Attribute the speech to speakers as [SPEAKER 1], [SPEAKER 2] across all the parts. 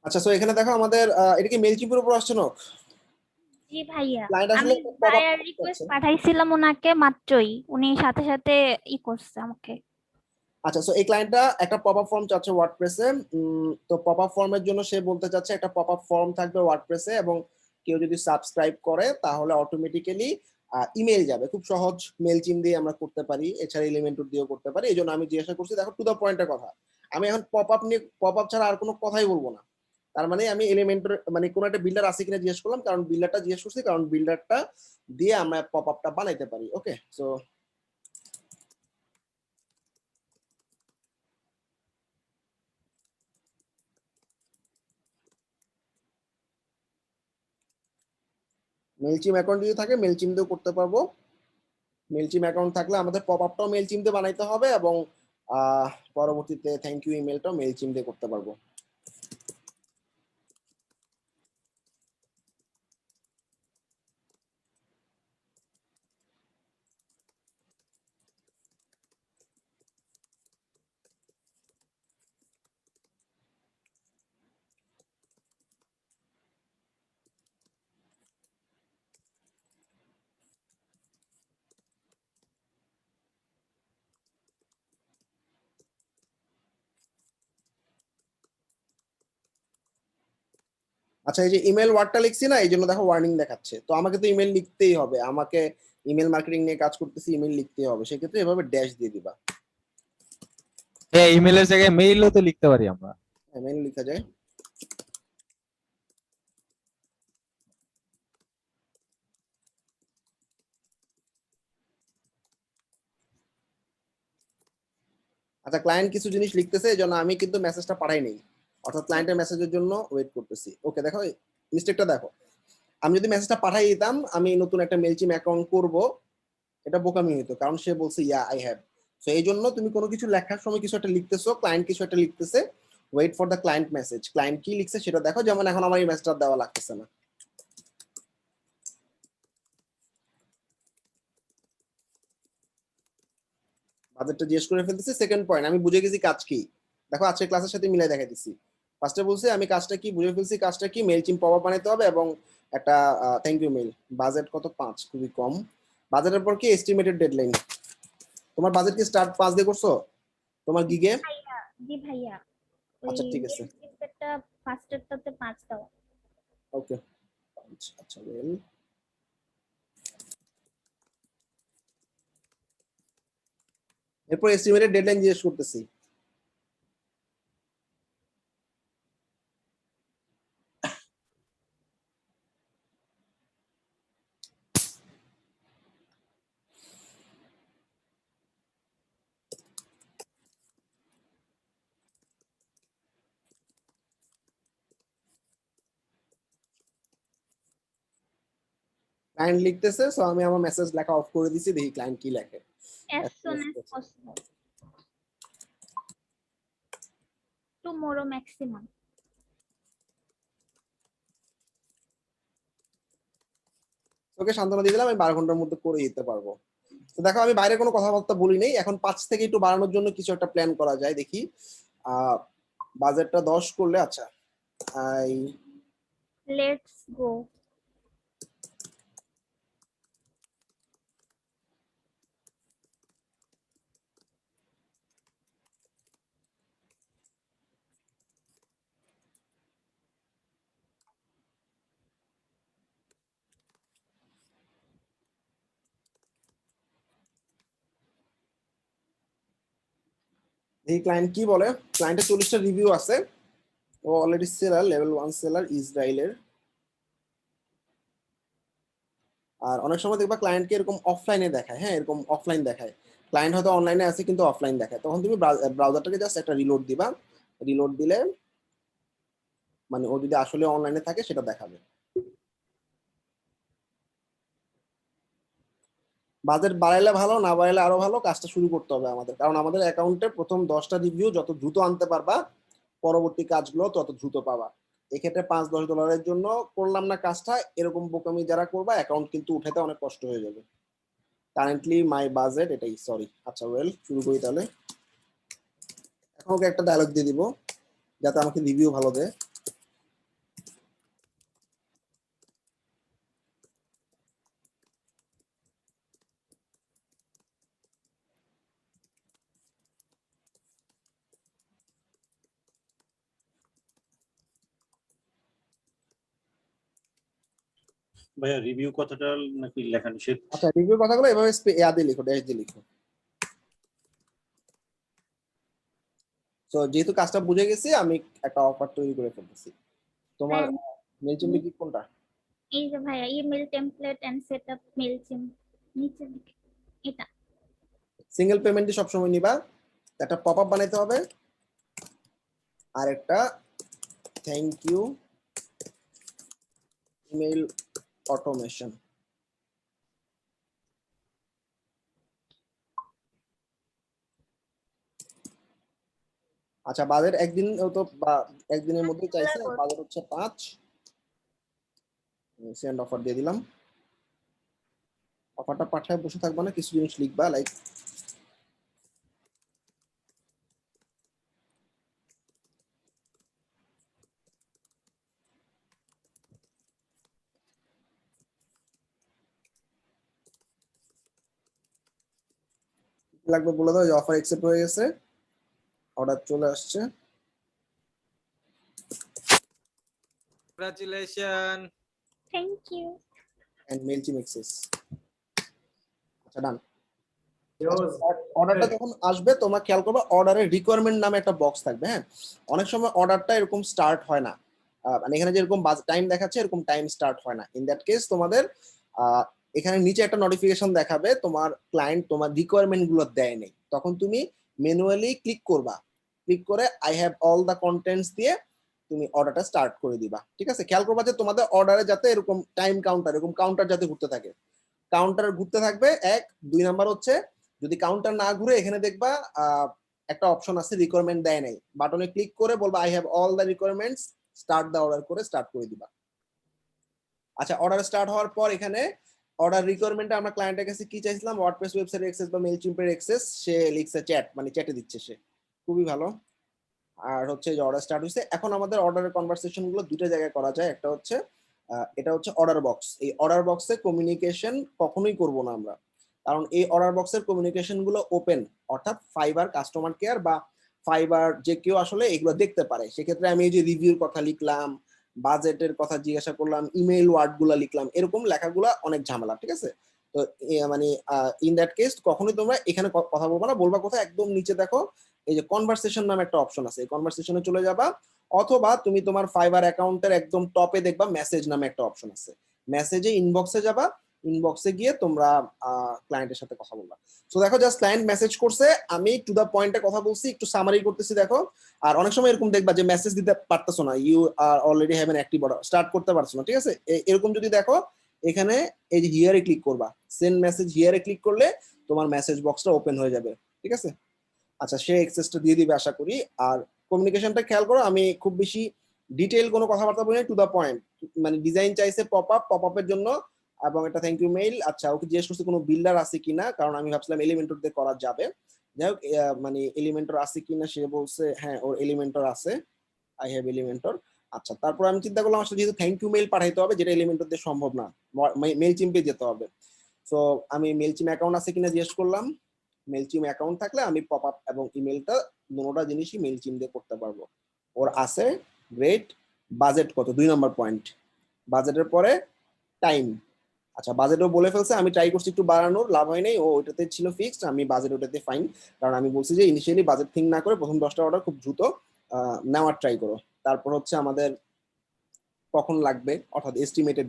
[SPEAKER 1] আচ্ছা, সো এখানে দেখো আমাদের এটা কি মেল চিপের উপর আসছে না?
[SPEAKER 2] জি ভাইয়া,
[SPEAKER 1] ক্লায়েন্ট আসলে
[SPEAKER 2] আমি
[SPEAKER 1] পপ আপ
[SPEAKER 2] বায়ার রিকোয়েস্ট
[SPEAKER 1] করছে।
[SPEAKER 2] পাঠাইছিলাম ওনাকে মাত্রই, উনি সাথে সাথে করছে আমাকে।
[SPEAKER 1] আচ্ছা, সো এই ক্লায়েন্টটা একটা পপ আপ ফর্ম চাচ্ছে ওয়ার্ডপ্রেসে। তো পপ আপ ফর্মের জন্য সে বলতে চাচ্ছে একটা পপ আপ ফর্ম থাকবে ওয়ার্ডপ্রেসে, এবং কেউ যদি সাবস্ক্রাইব করে তাহলে অটোমেটিক্যালি ইমেল যাবে। খুব সহজ, মেল চিম দিয়ে আমরা করতে পারি, এছাড়া এলিমেন্টর দিয়েও করতে পারি। এই জন্য আমি জিজ্ঞাসা করছি, দেখো টু দা পয়েন্টের কথা। আমি এখন পপ আপ নিয়ে, পপ আপ ছাড়া আর কোনো কথাই বলবো না। তার মানে আমি এলিমেন্টর মানে কোনো একটা বিল্ডার আছে কিনা জিজ্ঞেস করলাম, কারণ বিল্ডারটা জিজ্ঞেস করছি, কারণ বিল্ডারটা দিয়ে আমরা পপ আপটা বানাইতে পারি। ওকে, সো মেলচিম অ্যাকাউন্ট যদি থাকে মেলচিম দিয়েও করতে পারবো। মেলচিম অ্যাকাউন্ট থাকলে আমাদের পপ আপটাও মেলচিম দিয়ে বানাইতে হবে, এবং পরবর্তীতে থ্যাংক ইউ ইমেলটাও মেলচিম দিয়ে করতে পারবো। আচ্ছা, এই যে ইমেল ওয়ার্ডটা লিখছি না, এই জন্য দেখো ওয়ার্নিং দেখাচ্ছে। তো আমাকে তো ইমেল লিখতেই হবে, আমাকে ইমেল মার্কেটিং নিয়ে কাজ করতেছি, ইমেল লিখতেই হবে। সেক্ষেত্রে এভাবে ড্যাশ দিয়ে দিবা।
[SPEAKER 3] হ্যাঁ, ইমেলের জায়গায় মেইলও তো লিখতে পারি আমরা।
[SPEAKER 1] মেল লিখা যায়। আচ্ছা, ক্লায়েন্ট কিছু জিনিস লিখতেছে, এই জন্য আমি কিন্তু মেসেজটা পাঠাই নেই, অর্থাৎ ক্লায়েন্টের মেসেজের জন্য ওয়েট করতেছি। ওকে, দেখো মিস্টেকটা দেখো। আমি যদি মেসেজটা পাঠাই দিতাম, আমি নতুন একটা মেলচিম অ্যাকাউন্ট করব, এটা বোকামি হইতো, কারণ সে বলছে ইয়া আই হ্যাভ। তো এই জন্য তুমি কোনো কিছু লেখার সময় কিছু একটা লিখতেছো, ক্লায়েন্ট কিছু একটা লিখতেছে, wait for the client message. Client কি লিখছে সেটা দেখো। যেমন এখন আমার এই মেসেজটা দেওয়া লাগতেছে না। বাজেটটা জিজ্ঞেস করে ফেলতেছি। সেকেন্ড পয়েন্ট, আমি বুঝে গেছি কাজ কি। দেখো আজকের ক্লাসের সাথে মিলাই দেখাই দিচ্ছি। ফার্স্টে বলছে আমি কাজটা কি বুঝে ফেলছি, কাজটা কি মেলচিম পপ আপ বানাইতে হবে এবং একটা থ্যাংক ইউ মেল। বাজেট কত? 5, খুবই কম। বাজেটের পর কি এস্টিমেটেড ডেডলাইন। তোমার বাজেট কি স্টার্ট 5 দিয়ে করছো তোমার গিগে?
[SPEAKER 2] ভাইয়া, জি ভাইয়া, ওই
[SPEAKER 1] আচ্ছা, ঠিক আছে।
[SPEAKER 2] মেল চিপটা ফার্স্টেরটাতে 5 দাও।
[SPEAKER 1] ওকে, আচ্ছা ওয়েল। এরপর এস্টিমেটেড ডেডলাইন জিজ্ঞেস করতেছি। ক্লায়েন্ট লিখতেছে, সো আমি আমার মেসেজ লেখা অফ করে দিছি, দেখি ক্লায়েন্ট কি লেখে।
[SPEAKER 2] As soon as possible. Tomorrow maximum.
[SPEAKER 1] ওকে সান্ত্বনা দিয়ে দিলাম, আমি 12 ঘন্টার মধ্যে করে দিতে পারবো। তো দেখো আমি বাইরে কোনো কথাবার্তা বলি নাই। এখন 5 থেকে একটু বাড়ানোর জন্য কিছু একটা প্ল্যান করা যায়, দেখি। বাজেটটা 10 করলে, আচ্ছা আই
[SPEAKER 2] Let's go.
[SPEAKER 1] এই ক্লায়েন্ট কি বলে। ক্লায়েন্টের 40টা রিভিউ আছে। ও অলরেডি সেলার, লেভেল 1 সেলার, ইসরায়েলের। আর অনেক সময় দেখবা ক্লায়েন্টকে এরকম অফলাইনে দেখায়, হ্যাঁ এরকম অফলাইন দেখায়। ক্লায়েন্ট হয়তো অনলাইনে আছে কিন্তু অফলাইন দেখায়। তখন তুমি ব্রাউজারটাকে জাস্ট একটা রিলোড দিবা। রিলোড দিলে মানে ও যদি আসলে অনলাইনে থাকে সেটা দেখাবে। বাজেট বাড়াইলে ভালো, না বাড়াইলে আরো ভালো। কাজটা শুরু করতে হবে আমাদের, কারণ আমাদের অ্যাকাউন্টে প্রথম 10টা রিভিউ যত দ্রুত আনতে পারবা, পরবর্তী কাজগুলো তত দ্রুত পাবা। এক্ষেত্রে $5-10 জন্য করলাম না কাজটা, এরকম বোকামি যারা করবা অ্যাকাউন্ট কিন্তু উঠাতে অনেক কষ্ট হয়ে যাবে। কারেন্টলি মাই বাজেট এটাই, সরি। আচ্ছা ওয়েল, শুরু করি তাহলে। এখন ওকে একটা ডায়লগ দিয়ে দিব যাতে আমাকে রিভিউ ভালো দেয়।
[SPEAKER 4] ভাইয়া রিভিউ কথাটা নাকি লেখা নিষেধ?
[SPEAKER 1] আচ্ছা রিভিউ কথাগুলো এভাবে দিয়ে লিখো, ড্যাশ দিয়ে লিখো। তো যেহেতু কাজটা বুঝে গেছি, আমি একটা অফার তৈরি করে ফেলতেছি। তোমার মেলচিম্পে কি কোনটা?
[SPEAKER 2] এই যে ভাইয়া ইমেল টেমপ্লেট এন্ড সেটআপ মেলচিম নিচের দিকে এটা।
[SPEAKER 1] সিঙ্গেল পেমেন্টই সবসময় নিবা, একটা পপআপ বানাইতে হবে আর একটা থ্যাংক ইউ ইমেল অটোমেশন। আচ্ছা বাজেট একদিন তো একদিনের মধ্যে চাইছে, বাজেট হচ্ছে 5। সেন্ড অফার দিয়ে দিলাম। অফারটা পাঠায় বসে থাকবা না, কিছু জিনিস লিখবা, লাইক লাগবে বলে দাও যে অফার অ্যাকসেপ্ট হয়ে গেছে, অর্ডার চলে আসছে।
[SPEAKER 3] কংগ্রাচুলেশন।
[SPEAKER 2] Thank you.
[SPEAKER 1] এন্ড মেলচিম অ্যাক্সেস। আচ্ছা ডান। অর্ডারটা যখন আসবে তোমরা খেয়াল করবে অর্ডারের রিকোয়ারমেন্ট নামে একটা বক্স থাকবে। হ্যাঁ, অনেক সময় অর্ডারটা এরকম স্টার্ট হয় না, মানে এখানে যেরকম টাইম দেখাচ্ছে এরকম টাইম স্টার্ট হয় না। ইন দ্যাট কেস তোমাদের এখানে নিচে একটা নোটিফিকেশন দেখাবে তোমার ক্লায়েন্ট তোমার রিকোয়ারমেন্ট গুলো দেয় নাই, তখন তুমি ম্যানুয়ালি ক্লিক করবা, ক্লিক করে I have all the contents দিয়ে তুমি অর্ডারটা স্টার্ট করে দিবা। ঠিক আছে, খেয়াল করবা যে তোমাদের অর্ডারে যাতে এরকম টাইম কাউন্টার, এরকম কাউন্টার যাতে ঘুরতে থাকে, কাউন্টার ঘুরতে থাকবে। 1 2 নাম্বার হচ্ছে যদি কাউন্টার না ঘুরে এখানে দেখবা একটা অপশন আছে রিকোয়ারমেন্ট দেয় নাই, বাটনে ক্লিক করে বলবা I have all the requirements, start the order করে স্টার্ট করে দিবা। আচ্ছা অর্ডার স্টার্ট হওয়ার পর এখানে অর্ডার রিকোয়ারমেন্টে আমরা ক্লায়েন্টের কাছে কি চাইছিলাম, ওয়ার্ডপ্রেস ওয়েবসাইট অ্যাক্সেস বা মেইলচিম্পের অ্যাক্সেস, সে লিখছে চ্যাট, মানে চ্যাটে দিচ্ছে সে, খুবই ভালো। আর হচ্ছে যে অর্ডার স্টার্ট হয়েছে, এখন আমাদের অর্ডারের কনভারসেশন গুলো দুটো জায়গায় করা যায়। একটা হচ্ছে এটা হচ্ছে অর্ডার বক্স, এই অর্ডার বক্সে কমিউনিকেশন কখনোই করব না আমরা, কারণ এই অর্ডার বক্সের কমিউনিকেশন গুলো ওপেন, অর্থাৎ ফাইবার কাস্টমার কেয়ার বা ফাইবার যে কেউ আসলে এগুলো দেখতে পারে। সেক্ষেত্রে আমি এই যে রিভিউর কথা লিখলাম, বাজেটের কথা জিজ্ঞাসা করলাম, ইমেইল ওয়ার্ড গুলা লিখলাম, এরকম লেখাগুলা অনেক ঝামেলা। ঠিক আছে, তো মানে ইন দ্যাট কেস কখনোই তোমরা এখানে কথা বলবা না, বলবা কোথায়, একদম নিচে দেখো এই যে কনভারসেশন নামে একটা অপশন আছে, এই কনভারসেশনে চলে যাবা, অথবা তুমি তোমার ফাইবার অ্যাকাউন্টের একদম টপে দেখবা মেসেজ নামে একটা অপশন আছে, মেসেজে ইনবক্সে যাবা, ইনবক্সে গিয়ে তোমরা ক্লায়েন্টের সাথে কথা বলবা। সো দেখো জাস্ট ক্লায়েন্ট মেসেজ করছে, আমি টু দা পয়েন্টে কথা বলছি, একটু সামারি করতেছি দেখো। আর অনেক সময় এরকম দেখবা যে মেসেজ দিতে পারতেছো না, you are already have an active order, start করতে পারছো না। ঠিক আছে, এরকম যদি দেখো এখানে এই যে হিয়ারে ক্লিক করবা, সেন্ড মেসেজ হিয়ারে ক্লিক করলে তোমার মেসেজ বক্সটা ওপেন হয়ে যাবে। ঠিক আছে, আচ্ছা সে এক্সেসটা দিয়ে দিবে আশা করি। আর কমিউনিকেশনটা খেয়াল করো, আমি খুব বেশি ডিটেইল কোনো কথাবার্তা বলি না, টু দা পয়েন্ট। মানে ডিজাইন চাইছে পপ আপের জন্য, এবং একটা থ্যাংক ইউ মেইল। আচ্ছা ওকে জিজ্ঞেস করছি কোনো বিল্ডার আছে কিনা, কারণ আমি ভাবছিলাম এলিমেন্টর দিয়ে করা যাবে। যাই হোক মানে এলিমেন্টর আছে কিনা, সে বলছে হ্যাঁ ওর এলিমেন্টর আছে, আই হ্যাভ এলিমেন্টর। আচ্ছা তারপর আমি চিন্তা করলাম আসলে যেহেতু থ্যাংক ইউ মেইল পাঠাইতে হবে, যেটা এলিমেন্টর দিয়ে সম্ভব না, মেইল চিম্পে যেতে হবে। সো আমি মেইল চিম অ্যাকাউন্ট আছে কিনা জিজ্ঞেস করলাম, মেলচিম অ্যাকাউন্ট থাকলে আমি পপ আপ এবং ইমেলটা দুটোটা জিনিসই মেলচিম দিয়ে করতে পারবো। ওর আছে, গ্রেট। বাজেট কত, 2 নম্বর পয়েন্ট, বাজেটের পরে টাইম। আচ্ছা বাজেটও বলে ফেলছে, আমি ট্রাই করছি একটু বাড়ানোর, লাভ হয় নাই, ও ওইটাতে ছিল ফিক্সড, আমি বাজেট ওটাতে ফাইন, কারণ আমি বলছি যে ইনিশিয়ালি বাজেট থিঙ্ক না করে প্রথম 10টা অর্ডার খুব দ্রুত নেওয়ার ট্রাই করো। তারপর হচ্ছে আমাদের কখন লাগবে, অর্থাৎ এস্টিমেটেড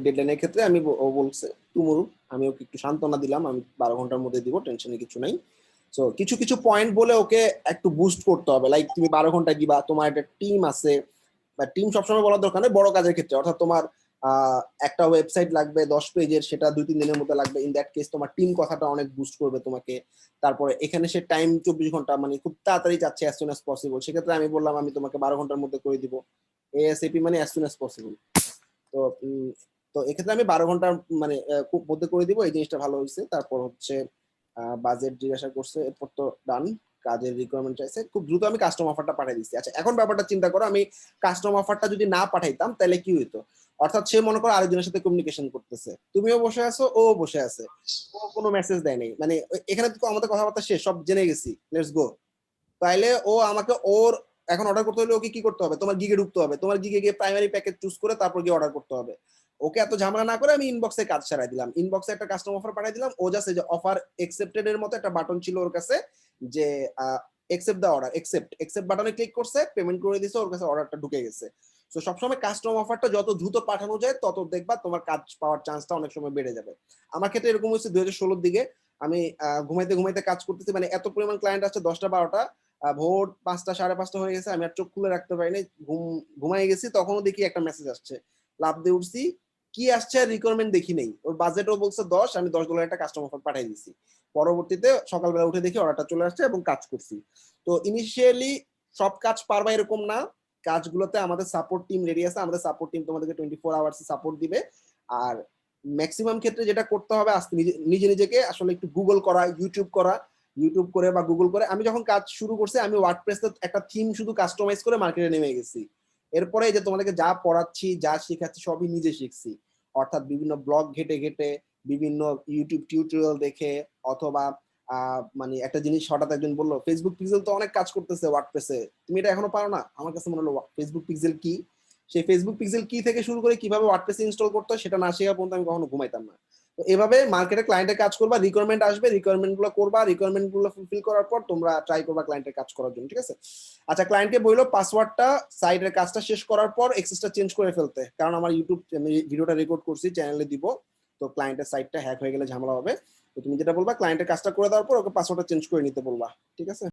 [SPEAKER 1] ডেডলাইনের ক্ষেত্রে আমি ও বলছে টুমরু, আমি ওকে একটু সান্ত্বনা দিলাম, আমি 12 ঘন্টার মধ্যে দিব, টেনশনে কিছু নাই। সো কিছু কিছু পয়েন্ট বলে ওকে একটু বুস্ট করতে হবে, লাইক তুমি 12 ঘন্টা দিবা, তোমার একটা টিম আছে, বা টিম সবসময় বলার দরকার নেই বড় কাজের ক্ষেত্রে, অর্থাৎ তোমার একটা ওয়েবসাইট লাগবে 10 পেজের, সেটা 2-3 দিনের মধ্যে লাগবে, ইন দ্যাট কেস তোমার টিম কথাটা অনেক বুস্ট করবে তোমাকে। তারপরে এখানে সে টাইম 24 ঘন্টা, মানে খুব তাড়াতাড়ি চাচ্ছে, অ্যাজ সুন অ্যাজ পসিবল, সেক্ষেত্রে আমি বললাম আমি তোমাকে 12 ঘন্টার মধ্যে করে দিব, এএসএপি মানে অ্যাজ সুন অ্যাজ পসিবল। তো তো এক্ষেত্রে আমি 12 ঘন্টার মানে খুব মধ্যে করে দিব, এই জিনিসটা ভালো হয়েছে। তারপর হচ্ছে বাজেট জিজ্ঞাসা করছে, এরপর তো ডান, কাজের রিকোয়ারমেন্ট চাইছে, খুব দ্রুত আমি কাস্টম অফারটা পাঠিয়ে দিচ্ছি। আচ্ছা এখন ব্যাপারটা চিন্তা করো, আমি কাস্টম অফারটা যদি না পাঠাইতাম তাহলে কি হইতো, অর্থাৎ সে মনে করো আরেকজনের সাথে কমিউনিকেশন করতেছে, তুমিও বসে আছো ও বসে আছে, ও কোনো মেসেজ দেয় নাই, মানে এখানে তো আমাদের কথাবার্তা শেষ, সব জেনে গেছি, লেটস গো। তাইলে ও আমাকে ওর এখন অর্ডার করতে হলে ওকে কি করতে হবে, তোমার গিগে ঢুকতে হবে, তোমার গিগে গিয়ে প্রাইমারি প্যাকেজ চুজ করে তারপর গিয়ে অর্ডার করতে হবে। ওকে এত ঝামেলা না করে আমি ইনবক্সে কাজ সারাই দিলাম, ইনবক্সে একটা কাস্টম অফার পাঠিয়ে দিলাম। ও জাস্ট এই যে অফার একসেপ্টেড এর মতো একটা বাটন ছিল ওর কাছে, যে একসেপ্ট দা অর্ডার, একসেপ্ট বাটনে ক্লিক করছে, পেমেন্ট করে দিয়েছে, ওর কাছে অর্ডারটা ঢুকে গেছে। তো সবসময় কাস্টম অফারটা যত দ্রুত পাঠানো যায় তত দেখবা তোমার কাজ পাওয়ার চান্সটা অনেক সময় বেড়ে যাবে। আমার ক্ষেত্রে এরকম হচ্ছে 2016 দিকে আমি ঘুমাইতে ঘুমাইতে কাজ করতেছি, মানে এত পরিমাণ ক্লায়েন্ট আসছে 10টা 12টা, ভোর 5টা 5:30 হয়ে গেছে, আমি আর চোখ খুলে রাখতে পারিনি, ঘুমাই গেছি। তখনও দেখি একটা মেসেজ আসছে, লাভ দিয়ে উঠছি, কি আসছে আর রিকোয়ারমেন্ট দেখি নেই, ওর বাজেটও বলছে 10, আমি $10 একটা কাস্টম অফার পাঠিয়ে দিছি। পরবর্তীতে সকালবেলা উঠে দেখি অর্ডারটা চলে আসছে এবং কাজ করছি। তো ইনিশিয়ালি সব কাজ পারবা এরকম না, কাজগুলোতে আমাদের সাপোর্ট টিম রেডি আছে, আমাদের সাপোর্ট টিম তোমাদেরকে 24 আওয়ার্স সাপোর্ট দিবে। আর ম্যাক্সিমাম ক্ষেত্রে যেটা করতে হবে, আজকে নিজে নিজেকে আসলে একটু গুগল করা, ইউটিউব করে বা গুগল করে। আমি যখন কাজ শুরু করছি আমি ওয়ার্ডপ্রেসে একটা থিম শুধু কাস্টমাইজ করে মার্কেটে নেমে গেছি। এরপরে এই যে তোমাদেরকে যা পড়াচ্ছি, যা শেখাচ্ছি সবই নিজে শিখছি, অর্থাৎ বিভিন্ন ব্লগ ঘেটে ঘেটে, বিভিন্ন ইউটিউব টিউটোরিয়াল দেখে, অথবা মানে একটা জিনিস হঠাৎ একজন বললো ফেসবুক পিক্সেল তো অনেক কাজ করতেছে ওয়ার্ডপ্রেসে, তুমি এটা এখনো পারো না? আমার কাছে মনে হলো ফেসবুক পিক্সেল কি, সেই ফেসবুক পিক্সেল কি থেকে শুরু করে কিভাবে ওয়ার্ডপ্রেস ইনস্টল করতে হয় সেটা না শেখা পর্যন্ত আমি কখনো ঘুমাইতাম না। তো এভাবে মার্কেটে ক্লায়েন্টের কাজ করবা, রিকোয়ারমেন্ট আসবে, রিকোয়ারমেন্ট গুলো করবা, রিকোয়ারমেন্ট গুলো ফুলফিল করার পর তোমরা ট্রাই করবা ক্লায়েন্টের কাজ করার জন্য, ঠিক আছে? আচ্ছা, ক্লায়েন্টকে বললো পাসওয়ার্ডটা সাইটের কাজটা শেষ করার পর এক্সেসটা চেঞ্জ করে ফেলতে, কারণ আমার ইউটিউব ভিডিওটা রেকর্ড করছি, চ্যানেলে দিব, তো ক্লায়েন্টের সাইটটা হ্যাক হয়ে গেলে ঝামেলা হবে। তো তুমি যেটা বলবা ক্লায়েন্টের কাজটা করে দেওয়ার পর ওকে পাসওয়ার্ডটা চেঞ্জ করে নিতে বলবা, ঠিক আছে?